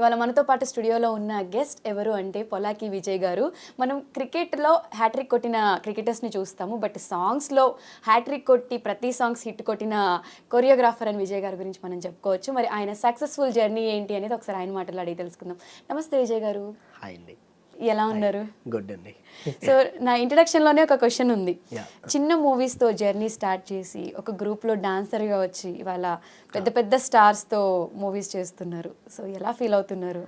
ఇవాళ మనతో పాటు స్టూడియోలో ఉన్న గెస్ట్ ఎవరు అంటే పొలాకి విజయ్ గారు. మనం క్రికెట్లో హ్యాట్రిక్ కొట్టిన క్రికెటర్స్ని చూస్తాము, బట్ సాంగ్స్లో హ్యాట్రిక్ కొట్టి ప్రతి సాంగ్స్ హిట్ కొట్టిన కొరియోగ్రాఫర్ అని విజయ్ గారి గురించి మనం చెప్పుకోవచ్చు. మరి ఆయన సక్సెస్ఫుల్ జర్నీ ఏంటి అనేది ఒకసారి ఆయన మాటలు అడిగి తెలుసుకుందాం. నమస్తే విజయ్ గారు. హాయ్ అండి. ఎలా ఉన్నారు? గుడ్ అండి. సో నా ఇంట్రడక్షన్లోనే ఒక క్వశ్చన్ ఉంది. చిన్న మూవీస్తో జర్నీ స్టార్ట్ చేసి ఒక గ్రూప్లో డాన్సర్గా వచ్చి ఇవాళ పెద్ద పెద్ద స్టార్స్తో మూవీస్ చేస్తున్నారు. సో ఎలా ఫీల్ అవుతున్నారు?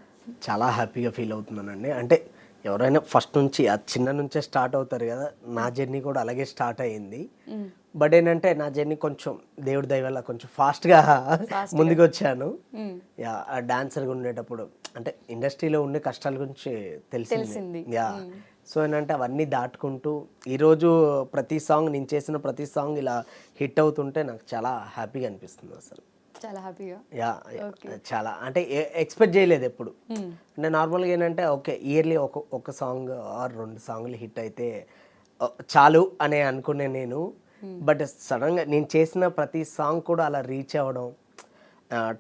చాలా హ్యాపీగా ఫీల్ అవుతున్నానండి. అంటే ఎవరైనా ఫస్ట్ నుంచి చిన్న నుంచే స్టార్ట్ అవుతారు కదా, నా జర్నీ కూడా అలాగే స్టార్ట్ అయ్యింది. బట్ ఏంటంటే నా జర్నీ కొంచెం దేవుడి దయ వల్ల కొంచెం ఫాస్ట్గా ముందుకు వచ్చాను. డాన్సర్గా ఉండేటప్పుడు అంటే ఇండస్ట్రీలో ఉండే కష్టాల గురించి తెలిసింది. సో ఏంటంటే అవన్నీ దాటుకుంటూ ఈరోజు ప్రతి సాంగ్ నేను చేసిన ప్రతి సాంగ్ ఇలా హిట్ అవుతుంటే నాకు చాలా హ్యాపీగా అనిపిస్తుంది. అసలు చాలా హ్యాపీగా. చాలా అంటే ఎక్స్పెక్ట్ చేయలేదు ఎప్పుడు. అంటే నార్మల్గా ఏంటంటే ఓకే ఇయర్లీ ఒక సాంగ్ ఆర్ 2 సాంగ్లు హిట్ అయితే చాలు అని అనుకునే నేను. బట్ సడన్గా నేను చేసిన ప్రతి సాంగ్ కూడా అలా రీచ్ అవ్వడం,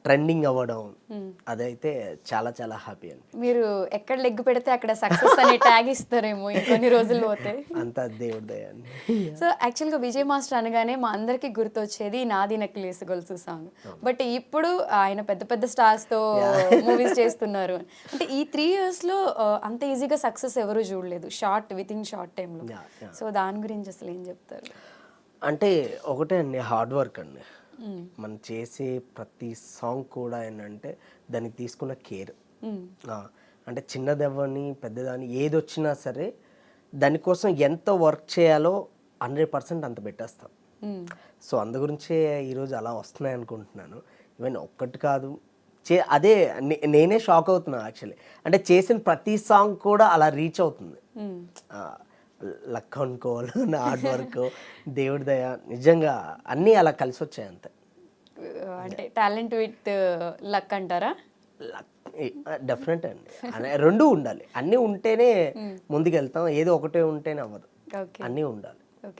ట్రెండింగ్ అవ్వడం, అదైతే చాలా చాలా హ్యాపీ అండి. మీరు ఎక్కడ లెగ్ పెడితే అక్కడ సక్సెస్ అనే ట్యాగ్ ఇస్తారేమో ఇంకొన్ని రోజులు పోతే. అంతా దేవుడి దయ అండి. సో యాక్చువల్గా విజయ్ మాస్టర్ అనగానే మా అందరికీ గుర్తొచ్చేది నాది నక్లేస్ గొలుసు సాంగ్. బట్ ఇప్పుడు ఆయన పెద్ద పెద్ద స్టార్స్తో మూవీస్ చేస్తున్నారు. అంటే ఈ 3 yearsలో అంత ఈజీగా సక్సెస్ ఎవరు చూడలేదు విత్ ఇన్ షార్ట్ టైంలో. సో దాని గురించి అసలు ఏం చెప్తారు? అంటే ఒకటే అండి, హార్డ్ వర్క్ అండి. మనం చేసే ప్రతి సాంగ్ కూడా ఏంటంటే దానికి తీసుకున్న కేర్. అంటే చిన్నదవ్వని పెద్దదాన్ని ఏది వచ్చినా సరే దానికోసం ఎంత వర్క్ చేయాలో 100% అంత పెట్టేస్తాం. సో అందు గురించే ఈరోజు అలా వస్తున్నాయి అనుకుంటున్నాను. ఈవెన్ ఒక్కటి కాదు, అదే నేనే షాక్ అవుతున్నా యాక్చువల్లీ. అంటే చేసిన ప్రతి సాంగ్ కూడా అలా రీచ్ అవుతుంది. లక్ అనుకోవాలి, హార్డ్ వర్క్, దేవుడి దయ, నిజంగా అన్నీ అలా కలిసి వచ్చాయి అంతే. అంటే టాలెంట్ విత్ లక్ అంటారా? లక్ డెఫినెట్ అండి. రెండు ఉండాలి, అన్నీ ఉంటేనే ముందుకెళ్తాం. ఏదో ఒకటే ఉంటేనే అవ్వదు, అన్నీ ఉండాలి.